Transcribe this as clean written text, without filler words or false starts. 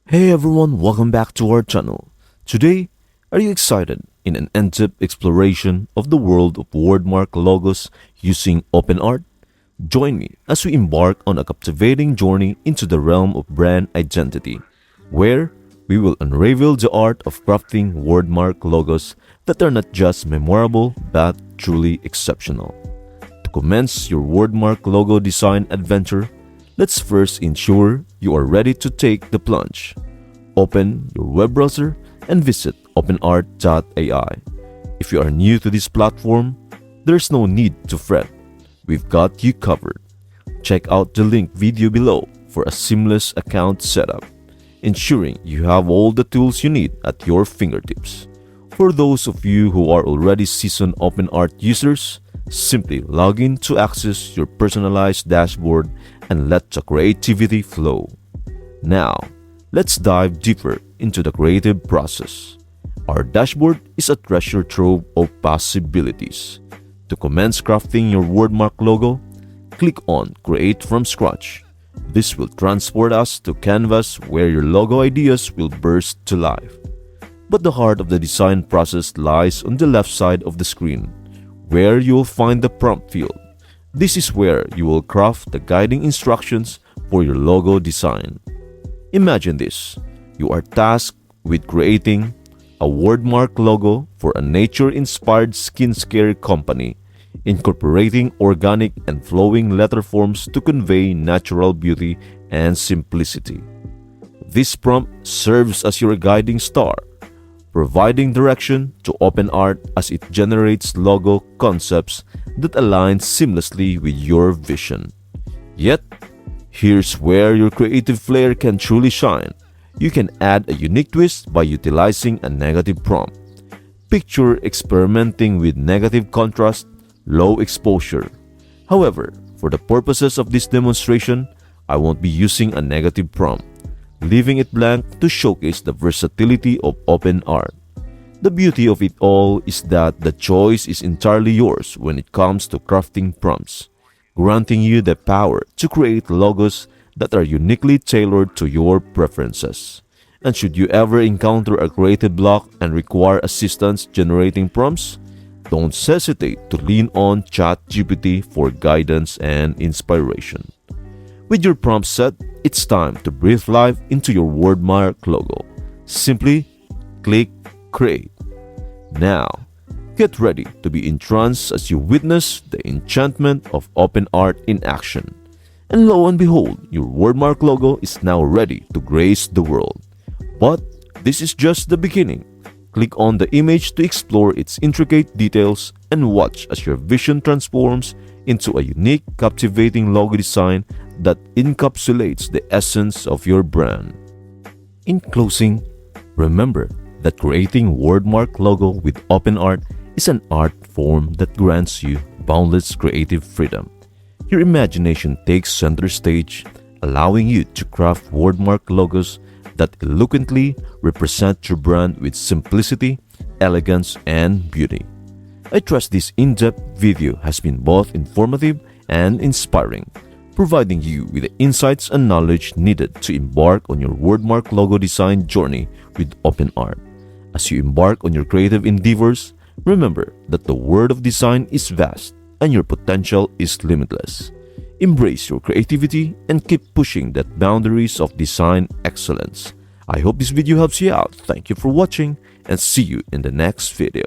Hey everyone, welcome back to our channel. Today, are you excited in an in-depth exploration of the world of wordmark logos using OpenArt? Join me as we embark on a captivating journey into the realm of brand identity, where we will unravel the art of crafting wordmark logos that are not just memorable but truly exceptional. To commence your wordmark logo design adventure, let's first ensure you are ready to take the plunge. Open your web browser and visit openart.ai. If you are new to this platform, there's no need to fret. We've got you covered. Check out the link video below for a seamless account setup, ensuring you have all the tools you need at your fingertips. For those of you who are already seasoned OpenArt users, simply log in to access your personalized dashboard and let the creativity flow. Now, let's dive deeper into the creative process. Our dashboard is a treasure trove of possibilities. To commence crafting your wordmark logo, click on Create from Scratch. This will transport us to canvas where your logo ideas will burst to life. But the heart of the design process lies on the left side of the screen, where you will find the prompt field. This is where you will craft the guiding instructions for your logo design. Imagine this: you are tasked with creating a wordmark logo for a nature-inspired skincare company, incorporating organic and flowing letterforms to convey natural beauty and simplicity. This prompt serves as your guiding star, providing direction to OpenArt as it generates logo concepts that align seamlessly with your vision. Yet, here's where your creative flair can truly shine. You can add a unique twist by utilizing a negative prompt. Picture experimenting with negative contrast, low exposure. However, for the purposes of this demonstration, I won't be using a negative prompt, leaving it blank to showcase the versatility of OpenArt. The beauty of it all is that the choice is entirely yours when it comes to crafting prompts, granting you the power to create logos that are uniquely tailored to your preferences. And should you ever encounter a creative block and require assistance generating prompts, don't hesitate to lean on ChatGPT for guidance and inspiration. With your prompt set, it's time to breathe life into your wordmark logo. Simply click Create. Now, get ready to be entranced as you witness the enchantment of OpenArt in action. And lo and behold, your wordmark logo is now ready to grace the world. But this is just the beginning. Click on the image to explore its intricate details and watch as your vision transforms into a unique, captivating logo design that encapsulates the essence of your brand. In closing, remember that creating wordmark logo with OpenArt is an art form that grants you boundless creative freedom. Your imagination takes center stage, allowing you to craft wordmark logos that eloquently represent your brand with simplicity, elegance, and beauty. I trust this in-depth video has been both informative and inspiring, providing you with the insights and knowledge needed to embark on your wordmark logo design journey with OpenArt. As you embark on your creative endeavors, remember that the world of design is vast and your potential is limitless. Embrace your creativity and keep pushing the boundaries of design excellence. I hope this video helps you out. Thank you for watching and see you in the next video.